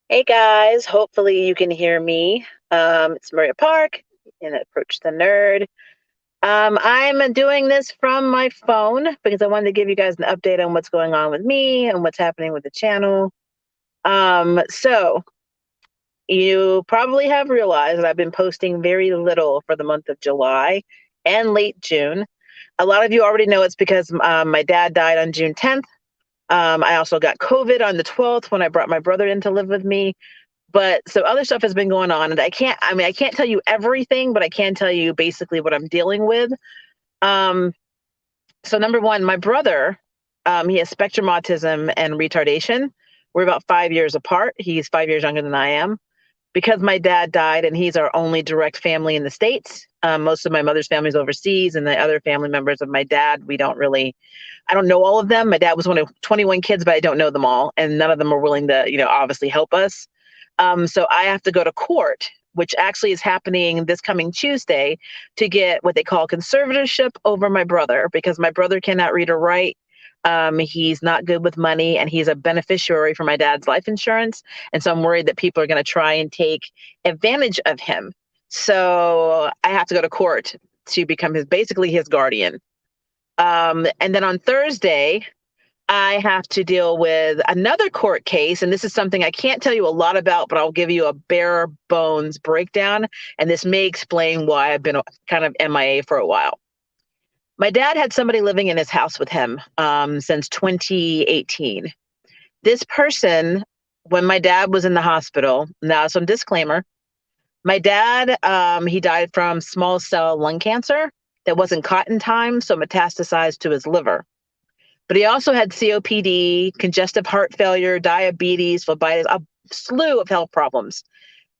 Hey guys, hopefully you can hear me. It's Maria Park and Approach the Nerd. I'm doing this from my phone because I wanted to give you guys an update on what's going on with me and what's happening with the channel. So you probably have realized that I've been posting very little for the month of July and late June. A lot of you already know it's because my dad died on June 10th. I also got COVID on the 12th when I brought my brother in to live with me. But some other stuff has been going on, and I can't tell you everything, but I can tell you basically what I'm dealing with. Um, so number one, my brother, he has spectrum autism and retardation. We're about 5 years apart. He's 5 years younger than I am. Because my dad died and he's our only direct family in the States, most of my mother's family's overseas, and the other family members of my dad, I don't know all of them. My dad was one of 21 kids, but I don't know them all. And none of them are willing to, obviously help us. So I have to go to court, which actually is happening this coming Tuesday, to get what they call conservatorship over my brother because my brother cannot read or write. He's not good with money and he's a beneficiary for my dad's life insurance. And so I'm worried that people are going to try and take advantage of him. So I have to go to court to become basically his guardian. And then on Thursday, I have to deal with another court case, and this is something I can't tell you a lot about, but I'll give you a bare bones breakdown, and this may explain why I've been kind of MIA for a while. My dad had somebody living in his house with him since 2018. This person, when my dad was in the hospital, now some disclaimer, my dad, he died from small cell lung cancer that wasn't caught in time, so metastasized to his liver. But he also had COPD, congestive heart failure, diabetes, phlebitis, a slew of health problems.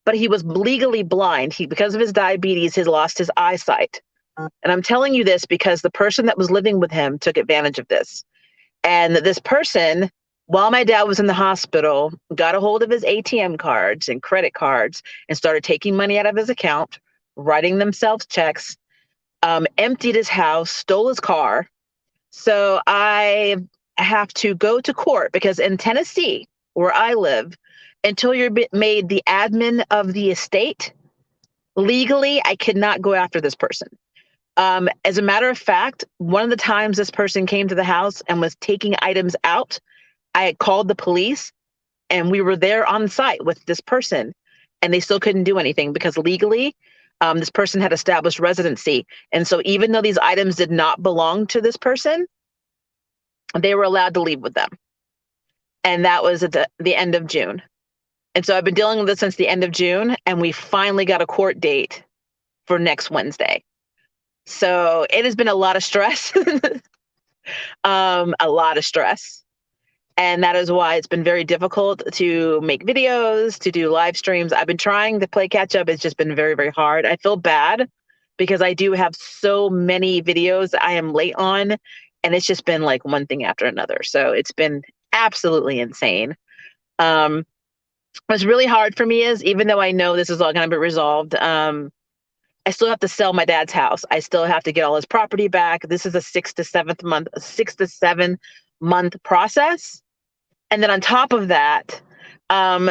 But he was legally blind. Because of his diabetes, he lost his eyesight. And I'm telling you this because the person that was living with him took advantage of this. And this person, while my dad was in the hospital, got a hold of his ATM cards and credit cards and started taking money out of his account, writing themselves checks, emptied his house, stole his car. So I have to go to court because in Tennessee, where I live, until you're made the admin of the estate, legally, I could not go after this person. As a matter of fact, one of the times this person came to the house and was taking items out, I had called the police and we were there on site with this person and they still couldn't do anything because legally, this person had established residency. And so even though these items did not belong to this person, they were allowed to leave with them. And that was at the end of June. And so I've been dealing with this since the end of June, and we finally got a court date for next Wednesday. So it has been a lot of stress, a lot of stress. And that is why it's been very difficult to make videos, to do live streams. I've been trying to play catch up. It's just been very, very hard. I feel bad because I do have so many videos I am late on, and it's just been like one thing after another. So it's been absolutely insane. What's really hard for me is even though I know this is all going to be resolved, I still have to sell my dad's house. I still have to get all his property back. This is a 6 to 7 month process. And then on top of that,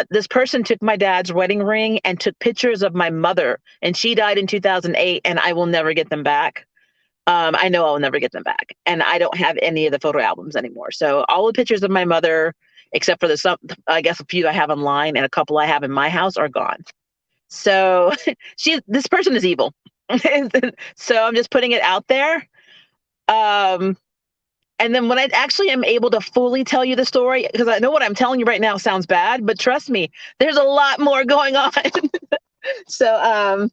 this person took my dad's wedding ring and took pictures of my mother, and she died in 2008, and I will never get them back. I know I'll never get them back, and I don't have any of the photo albums anymore. So all the pictures of my mother, except for I guess a few I have online and a couple I have in my house, are gone. So this person is evil. So I'm just putting it out there. And then when I actually am able to fully tell you the story, because I know what I'm telling you right now sounds bad, but trust me, there's a lot more going on. So,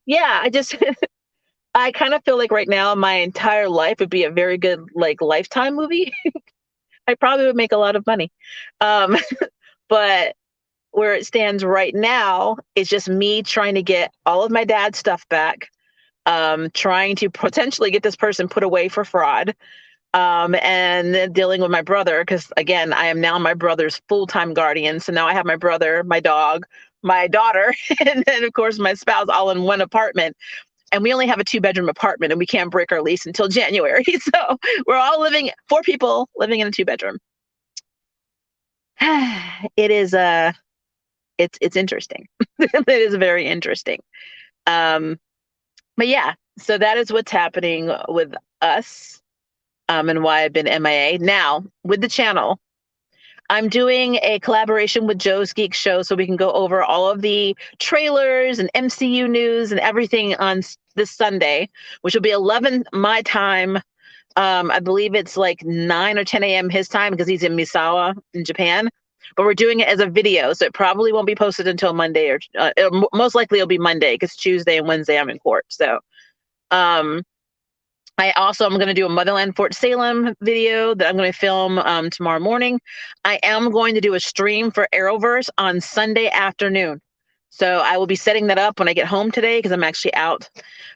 yeah, I kind of feel like right now my entire life would be a very good like Lifetime movie. I probably would make a lot of money. Um, but where it stands right now is just me trying to get all of my dad's stuff back, trying to potentially get this person put away for fraud, and then dealing with my brother, because again, I am now my brother's full-time guardian. So now I have my brother, my dog, my daughter, and then of course my spouse all in one apartment. And we only have a 2-bedroom apartment and we can't break our lease until January. So we're all 4 people living in a 2-bedroom. It is it's interesting. It is very interesting. Um, but yeah, so that is what's happening with us, and why I've been MIA. Now, with the channel, I'm doing a collaboration with Joe's Geek Show so we can go over all of the trailers and MCU news and everything on this Sunday, which will be 11 my time. I believe it's like 9 or 10 a.m. his time because he's in Misawa in Japan. But we're doing it as a video, so it probably won't be posted until Monday, or most likely it'll be Monday because Tuesday and Wednesday I'm in court. So um, I'm going to do a Motherland Fort Salem video that I'm going to film tomorrow morning. I am going to do a stream for Arrowverse on Sunday afternoon. So I will be setting that up when I get home today because I'm actually out.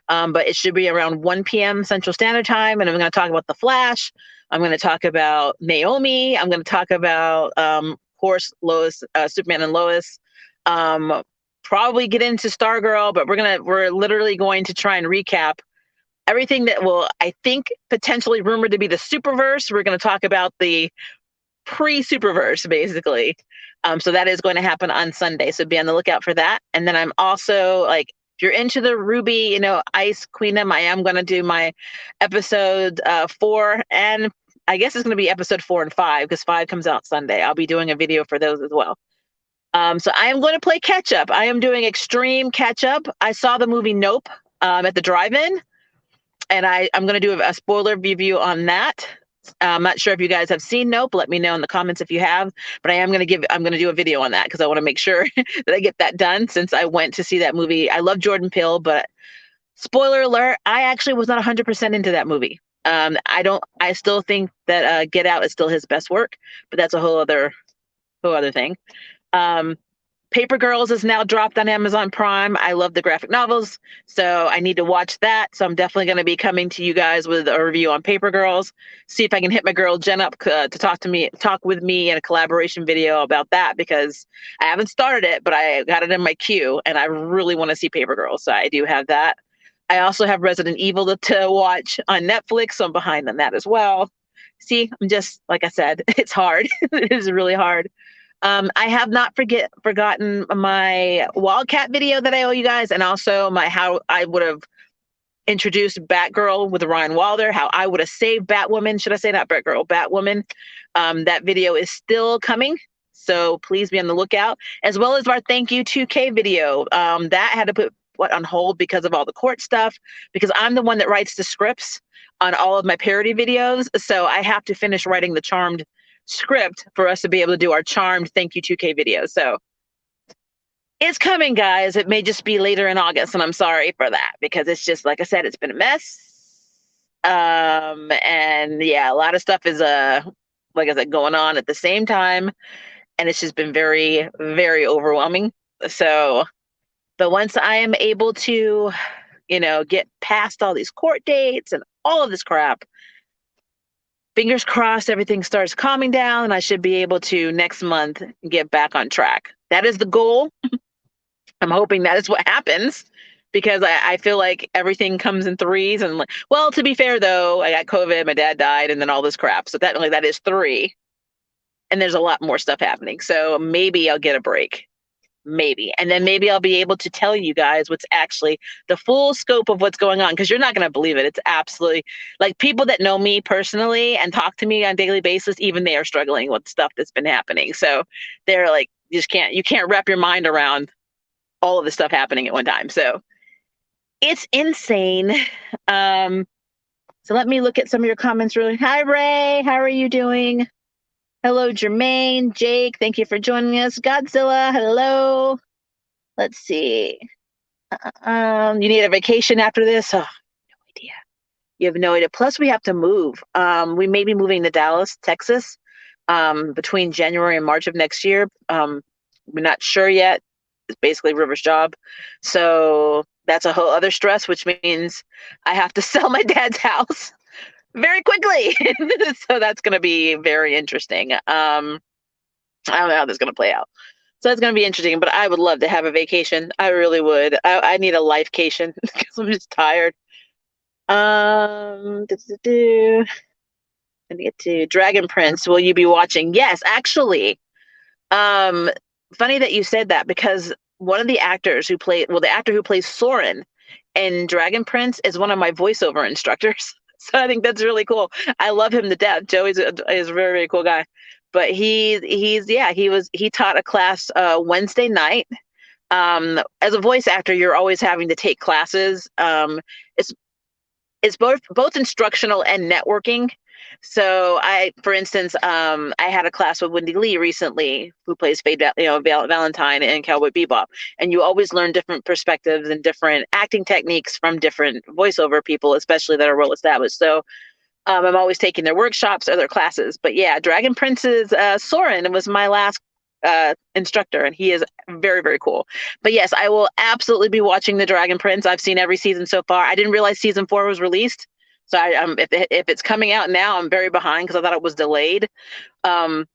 But it should be around 1 p.m. Central Standard Time. And I'm going to talk about The Flash. I'm going to talk about Naomi. I'm going to talk about, of course, Lois, Superman and Lois. Probably get into Stargirl, but we're literally going to try and recap everything that will, I think, potentially rumored to be the Superverse. We're going to talk about the pre-Superverse, basically. So that is going to happen on Sunday. So be on the lookout for that. And then I'm also like, if you're into the Ruby, Ice Queendom, I am going to do my episode 4, and I guess it's going to be episode 4 and 5 because 5 comes out Sunday. I'll be doing a video for those as well. So I am going to play catch up. I am doing extreme catch up. I saw the movie Nope at the drive-in, and I'm going to do a spoiler review on that. I'm not sure if you guys have seen Nope. Let me know in the comments if you have. But I'm going to do a video on that because I want to make sure that I get that done since I went to see that movie. I love Jordan Peele, but spoiler alert, I actually was not 100% into that movie. I still think that Get Out is still his best work, but that's a whole other thing. Paper Girls is now dropped on Amazon Prime. I love the graphic novels, so I need to watch that. So I'm definitely going to be coming to you guys with a review on Paper Girls. See if I can hit my girl Jen up to talk with me in a collaboration video about that because I haven't started it, but I got it in my queue and I really want to see Paper Girls. So I do have that. I also have Resident Evil to watch on Netflix, so I'm behind on that as well. See, I'm just, like I said, it's hard. It is really hard. I have not forgotten my Wildcat video that I owe you guys, and also how I would have introduced Batgirl with Ryan Wilder, how I would have saved Batwoman. Should I say not Batgirl, Batwoman? That video is still coming, so please be on the lookout, as well as our thank you 2K video. That had to put on hold because of all the court stuff, because I'm the one that writes the scripts on all of my parody videos, so I have to finish writing the Charmed script for us to be able to do our Charmed thank you 2K video. So it's coming, guys. It may just be later in August, and I'm sorry for that because it's just, like I said, it's been a mess. And yeah, a lot of stuff is like I said, going on at the same time, and it's just been very, very overwhelming. So, but once I am able to, get past all these court dates and all of this crap, fingers crossed everything starts calming down and I should be able to next month get back on track. That is the goal. I'm hoping that is what happens because I feel like everything comes in threes. And well, to be fair though, I got COVID, my dad died, and then all this crap. So that is 3. And there's a lot more stuff happening. So maybe I'll get a break. Maybe. And then maybe I'll be able to tell you guys what's actually the full scope of what's going on, because you're not going to believe it. It's absolutely, like, people that know me personally and talk to me on a daily basis, even they are struggling with stuff that's been happening. So they're like, you can't wrap your mind around all of this stuff happening at one time. So it's insane. So let me look at some of your comments really. Hi, Ray. How are you doing? Hello, Jermaine, Jake, thank you for joining us. Godzilla, hello. Let's see. You need a vacation after this? Oh, no idea. You have no idea. Plus, we have to move. We may be moving to Dallas, Texas, between January and March of next year. We're not sure yet. It's basically River's job. So that's a whole other stress, which means I have to sell my dad's house very quickly. So that's going to be very interesting. I don't know how this is going to play out. So it's going to be interesting, but I would love to have a vacation. I really would. I need a lifecation because I'm just tired. I get to Dragon Prince. Will you be watching? Yes, actually. funny that you said that, because one of the actors who played, well, the actor who plays Soren in Dragon Prince is one of my voiceover instructors. So I think that's really cool. I love him to death. Joey's is a very, very cool guy. But he taught a class Wednesday night. As a voice actor, you're always having to take classes. It's it's both instructional and networking. So for instance, I had a class with Wendy Lee recently, who plays Valentine in Cowboy Bebop, and you always learn different perspectives and different acting techniques from different voiceover people, especially that are well established. So I'm always taking their workshops or their classes. But yeah, Dragon Prince's Soren was my last instructor, and he is very, very cool. But yes, I will absolutely be watching the Dragon Prince. I've seen every season so far. I didn't realize season 4 was released, so if it's coming out now, I'm very behind because I thought it was delayed. Um,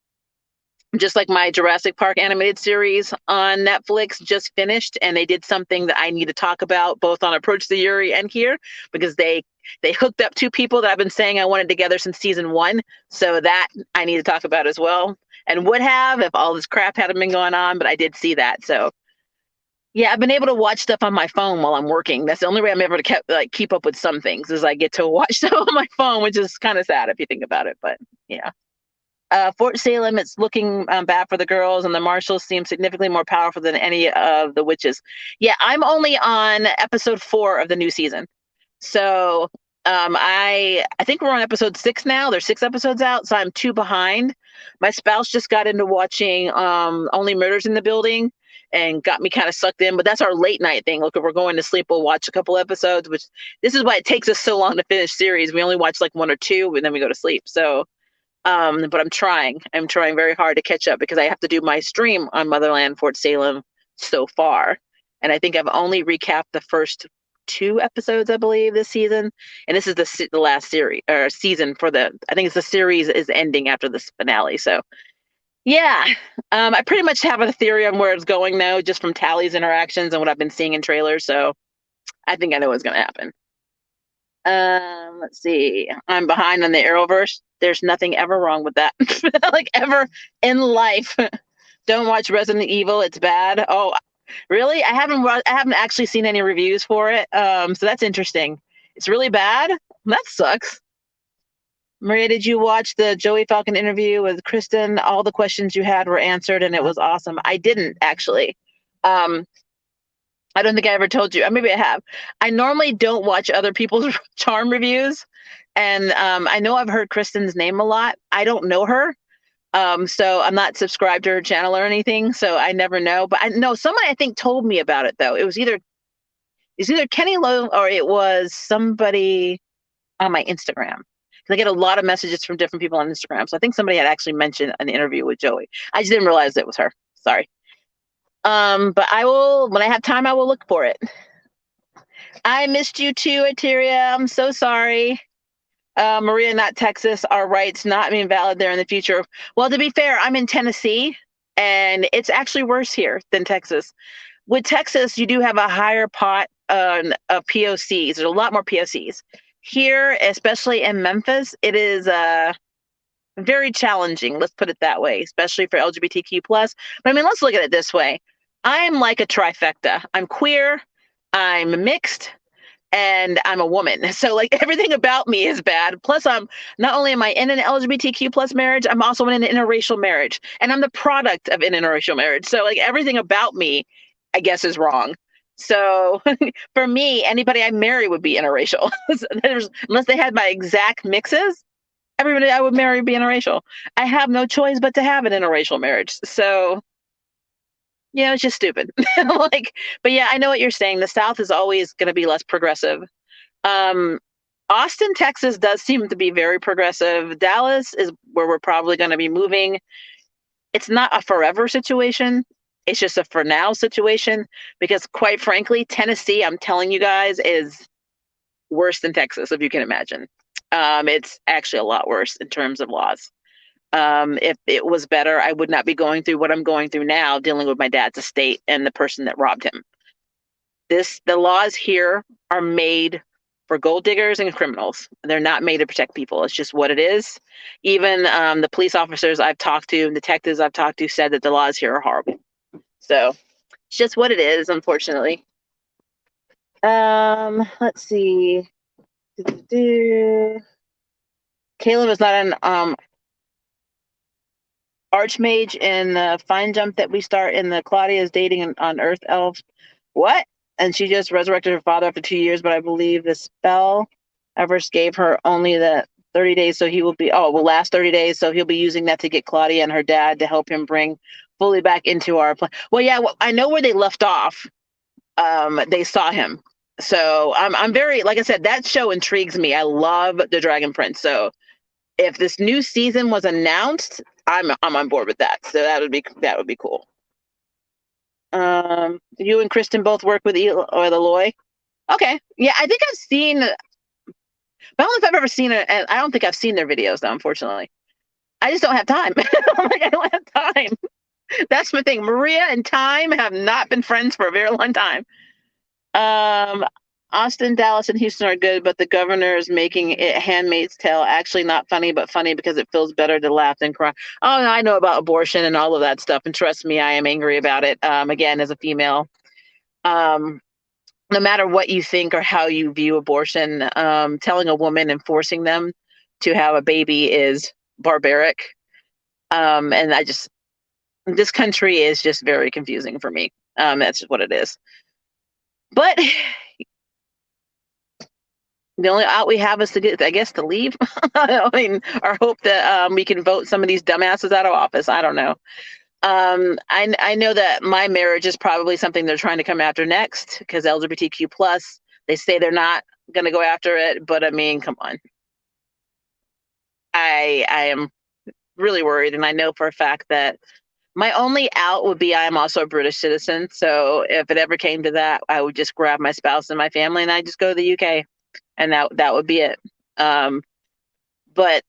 just like my Jurassic Park animated series on Netflix just finished, and they did something that I need to talk about both on Approach the Yuri and here, because they hooked up 2 people that I've been saying I wanted together since season 1. So that I need to talk about as well, and would have if all this crap hadn't been going on, but I did see that. So yeah, I've been able to watch stuff on my phone while I'm working. That's the only way I'm able to keep up with some things, is I get to watch stuff on my phone, which is kind of sad if you think about it. But yeah. Fort Salem, it's looking bad for the girls, and the marshals seem significantly more powerful than any of the witches. Yeah, I'm only on episode 4 of the new season. So I think we're on episode 6 now. There's 6 episodes out, so I'm 2 behind. My spouse just got into watching Only Murders in the Building and got me kind of sucked in, but that's our late night thing. Look, if we're going to sleep, we'll watch a couple episodes, which this is why it takes us so long to finish series. We only watch like 1 or 2, and then we go to sleep. So but I'm trying very hard to catch up, because I have to do my stream on Motherland Fort Salem so far. And I think I've only recapped the first 2 episodes, I believe, this season. And this is the last series or season for I think it's the series is ending after this finale. So yeah, I pretty much have a theory on where it's going now, just from Tally's interactions and what I've been seeing in trailers. So I think I know what's going to happen. Let's see. I'm behind on the Arrowverse. There's nothing ever wrong with that. Like, ever in life. Don't watch Resident Evil. It's bad. Oh, really? I haven't actually seen any reviews for it. So that's interesting. It's really bad? That sucks. Maria, did you watch the Joey Falcon interview with Kristen? All the questions you had were answered, and it was awesome. I didn't, actually. I don't think I ever told you. Maybe I have. I normally don't watch other people's charm reviews. And I know I've heard Kristen's name a lot. I don't know her. So I'm not subscribed to her channel or anything. So I never know. But I know someone, I think, told me about it, though. It was either Kenny Lowe or it was somebody on my Instagram. I get a lot of messages from different people on Instagram. So I think somebody had actually mentioned an interview with Joey. I just didn't realize it was her. Sorry. But I will, when I have time, I will look for it. I missed you too, Eteria. I'm so sorry. Maria, not Texas. Our rights not being valid there in the future. Well, to be fair, I'm in Tennessee, and it's actually worse here than Texas. With Texas, you do have a higher pot of POCs. There's a lot more POCs. Here, especially in Memphis, it is very challenging. Let's put it that way, especially for LGBTQ+. But I mean, let's look at it this way. I'm like a trifecta. I'm queer, I'm mixed, and I'm a woman. So like everything about me is bad. Plus, I'm not only am I in an LGBTQ+ marriage, I'm also in an interracial marriage, and I'm the product of an interracial marriage. So like everything about me, I guess, is wrong. So for me, anybody I marry would be interracial. Unless they had my exact mixes, everybody I would marry would be interracial. I have no choice but to have an interracial marriage. So yeah, it's just stupid. But yeah, I know what you're saying. The South is always going to be less progressive. Austin, Texas does seem to be very progressive. Dallas is where we're probably going to be moving. It's not a forever situation. It's just a for now situation, because quite frankly, Tennessee, I'm telling you guys, is worse than Texas, if you can imagine. It's actually a lot worse in terms of laws. If it was better, I would not be going through what I'm going through now, dealing with my dad's estate and the person that robbed him. The laws here are made for gold diggers and criminals. They're not made to protect people. It's just what it is. Even the police officers I've talked to and detectives I've talked to said that the laws here are horrible. So it's just what it is, unfortunately. Let's see. Caleb is not an archmage in the fine jump that we start in the Claudia's dating on Earth Elves. What? And she just resurrected her father after 2 years, but I believe the spell Everest gave her only the 30 days, so he will be, will last 30 days, so he'll be using that to get Claudia and her dad to help him bring fully back into our plan. Well, yeah, I know where they left off. They saw him. So I'm very, like I said, that show intrigues me. I love the Dragon Prince. So if this new season was announced, I'm on board with that. So that would be cool. You and Kristen both work with Eloy. Okay, yeah, I think I've seen. But I don't know if I've ever seen it. I don't think I've seen their videos though. Unfortunately, I just don't have time. I don't have time. That's my thing. Maria and time have not been friends for a very long time. Austin, Dallas, and Houston are good, but the governor is making it Handmaid's Tale actually not funny, but funny because it feels better to laugh than cry. Oh, I know about abortion and all of that stuff, and trust me, I am angry about it. Again, as a female, no matter what you think or how you view abortion, telling a woman and forcing them to have a baby is barbaric. And this country is just very confusing for me. That's just what it is. But the only out we have is to get, I guess, to leave. I mean, or hope that we can vote some of these dumbasses out of office. I don't know. I know that my marriage is probably something they're trying to come after next because LGBTQ plus. They say they're not going to go after it, but I mean, come on. I am really worried, and I know for a fact that my only out would be I am also a British citizen. So if it ever came to that, I would just grab my spouse and my family, and I just go to the UK. And that would be it. But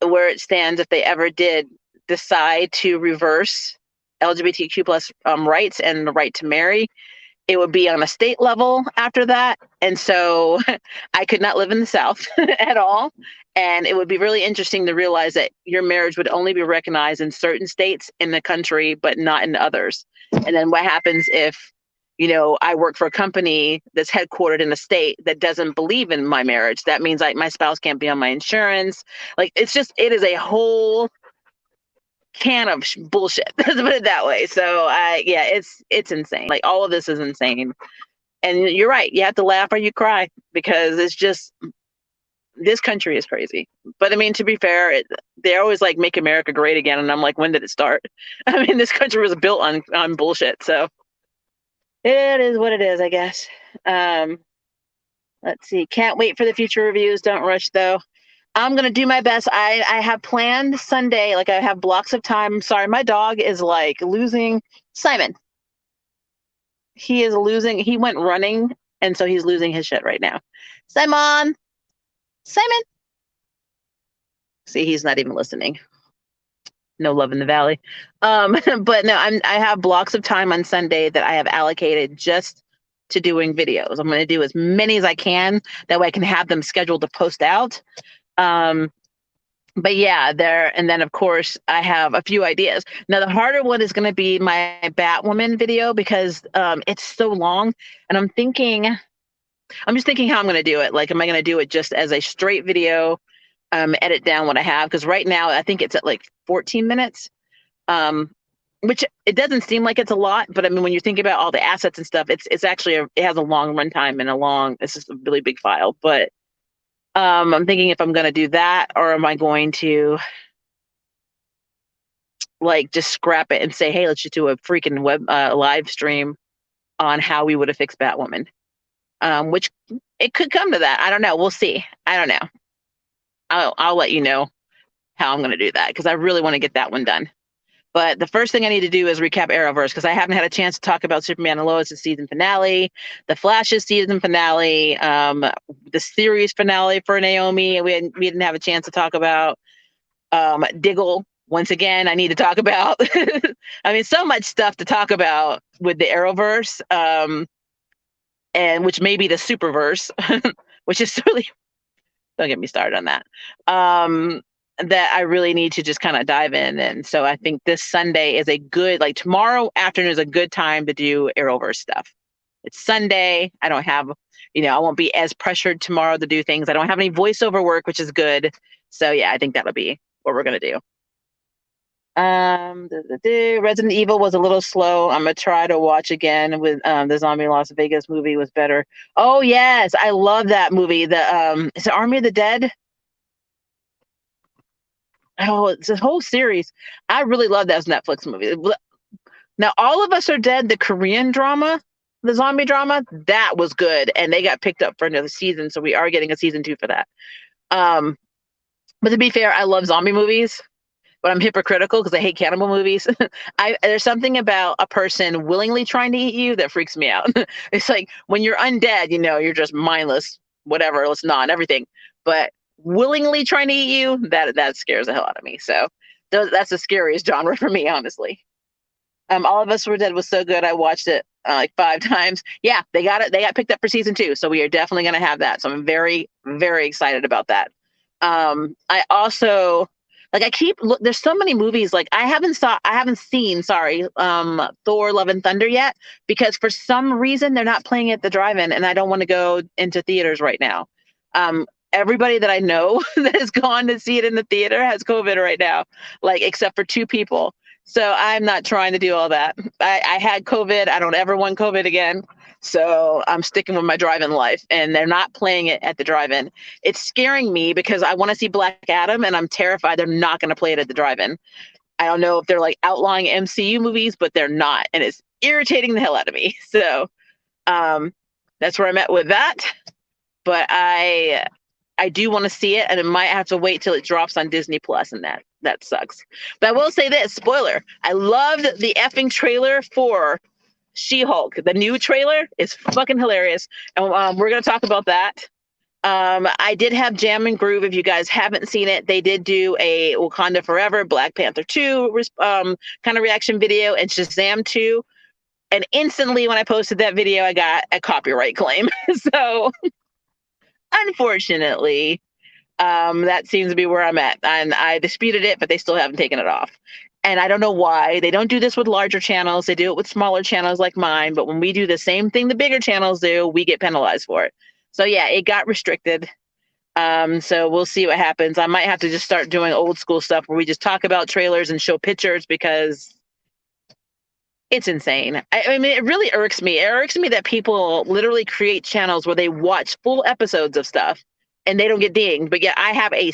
where it stands, if they ever did decide to reverse LGBTQ plus rights and the right to marry, it would be on a state level after that. And so I could not live in the South at all. And it would be really interesting to realize that your marriage would only be recognized in certain states in the country, but not in others. And then what happens if I work for a company that's headquartered in a state that doesn't believe in my marriage? That means like my spouse can't be on my insurance. Like it is a whole can of bullshit. Let's put it that way. So it's insane. Like all of this is insane. And you're right. You have to laugh or you cry because it's just, this country is crazy. But I mean, to be fair, they always like make America great again. And I'm like, when did it start? I mean, this country was built on bullshit. So it is what it is, I guess. Let's see. Can't wait for the future reviews. Don't rush, though. I'm going to do my best. I have planned Sunday. Like, I have blocks of time. I'm sorry. My dog is, like, losing. Simon. He is losing. He went running, and so he's losing his shit right now. Simon. See, he's not even listening. No love in the valley. But no, I have blocks of time on Sunday that I have allocated just to doing videos. I'm going to do as many as I can. That way I can have them scheduled to post out. But yeah, and then of course I have a few ideas. Now the harder one is going to be my Batwoman video because it's so long, and I'm just thinking how I'm going to do it. Like, am I going to do it just as a straight video, edit down what I have? Because right now I think it's at like 14 minutes, which it doesn't seem like it's a lot, but I mean, when you think about all the assets and stuff, it's actually it has a long runtime and it's just a really big file. But I'm thinking if I'm going to do that, or am I going to like just scrap it and say, hey, let's just do a freaking web live stream on how we would have fixed Batwoman, which it could come to that. I don't know. We'll see. I don't know. I'll let you know how I'm going to do that because I really want to get that one done. But the first thing I need to do is recap Arrowverse because I haven't had a chance to talk about Superman and Lois' season finale, the Flash's season finale, the series finale for Naomi. We didn't have a chance to talk about Diggle. Once again, I need to talk about. I mean, so much stuff to talk about with the Arrowverse, and which may be the Superverse, which is really. Don't get me started on that. that I really need to just kind of dive in. And so I think this Sunday is a good, like tomorrow afternoon is a good time to do Arrowverse stuff. It's Sunday. I don't have, I won't be as pressured tomorrow to do things. I don't have any voiceover work, which is good. So yeah, I think that'll be what we're going to do. Resident Evil was a little slow. I'm gonna try to watch again with the Zombie Las Vegas movie was better. Oh yes, I love that movie. The is it Army of the Dead? Oh, it's a whole series. I really love that Netflix movie. Now, All of Us Are Dead, the Korean drama, the zombie drama, that was good, and they got picked up for another season, so we are getting a season 2 for that. But to be fair, I love zombie movies, but I'm hypocritical because I hate cannibal movies. There's something about a person willingly trying to eat you that freaks me out. It's like when you're undead, you're just mindless, whatever, let's not everything. But willingly trying to eat you, that scares the hell out of me. So that's the scariest genre for me, honestly. All of Us Were Dead was so good. I watched it like 5 times. Yeah, they got it. They got picked up for season 2, so we are definitely going to have that. So I'm very, very excited about that. I also there's so many movies like I haven't seen Thor Love and Thunder yet because for some reason they're not playing at the drive-in and I don't want to go into theaters right now. Everybody that I know that has gone to see it in the theater has COVID right now, like except for 2 people. So I'm not trying to do all that. I had COVID. I don't ever want COVID again. So I'm sticking with my drive-in life, and they're not playing it at the drive-in. It's scaring me because I want to see Black Adam, and I'm terrified they're not going to play it at the drive-in. I don't know if they're like outlawing MCU movies, but they're not, and it's irritating the hell out of me. So that's where I'm at with that. But I do want to see it, and it might have to wait till it drops on Disney Plus, and that sucks. But I will say this, spoiler, I loved the effing trailer for She-Hulk. The new trailer is fucking hilarious, and we're going to talk about that. I did have Jam and Groove. If you guys haven't seen it, they did do a Wakanda Forever, Black Panther 2 kind of reaction video, and Shazam 2. And instantly when I posted that video, I got a copyright claim. So unfortunately, that seems to be where I'm at. And I disputed it, but they still haven't taken it off. And I don't know why. They don't do this with larger channels. They do it with smaller channels like mine. But when we do the same thing the bigger channels do, we get penalized for it. So yeah, it got restricted. So we'll see what happens. I might have to just start doing old school stuff where we just talk about trailers and show pictures because it's insane. I mean, it really irks me. It irks me that people literally create channels where they watch full episodes of stuff and they don't get dinged. But yet I have a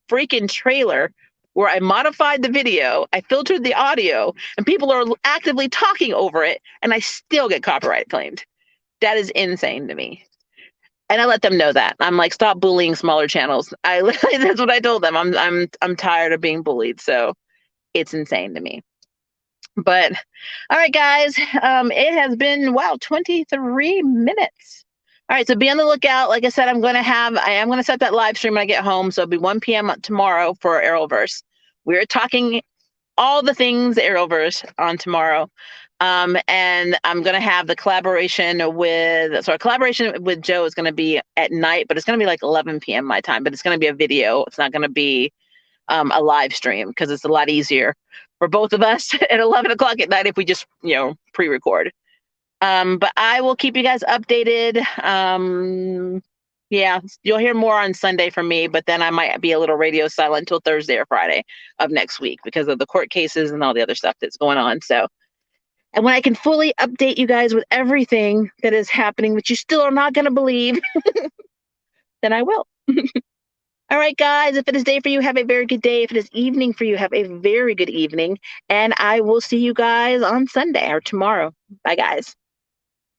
freaking trailer where I modified the video, I filtered the audio, and people are actively talking over it, and I still get copyright claimed. That is insane to me. And I let them know that. I'm like, stop bullying smaller channels. That's what I told them. I'm tired of being bullied. So it's insane to me. But all right, guys, it has been 23 minutes. All right, so be on the lookout. Like I said, I am going to set that live stream when I get home. So it'll be 1 p.m. tomorrow for Arrowverse. We're talking all the things Arrowverse on tomorrow. And I'm going to have the collaboration with Joe is going to be at night, but it's going to be like 11 p.m. my time, but it's going to be a video. It's not going to be a live stream because it's a lot easier for both of us at 11 o'clock at night if we just, pre-record. But I will keep you guys updated. Yeah, you'll hear more on Sunday from me, but then I might be a little radio silent until Thursday or Friday of next week because of the court cases and all the other stuff that's going on. So, and when I can fully update you guys with everything that is happening, which you still are not going to believe, then I will. All right, guys, if it is day for you, have a very good day. If it is evening for you, have a very good evening. And I will see you guys on Sunday or tomorrow. Bye, guys.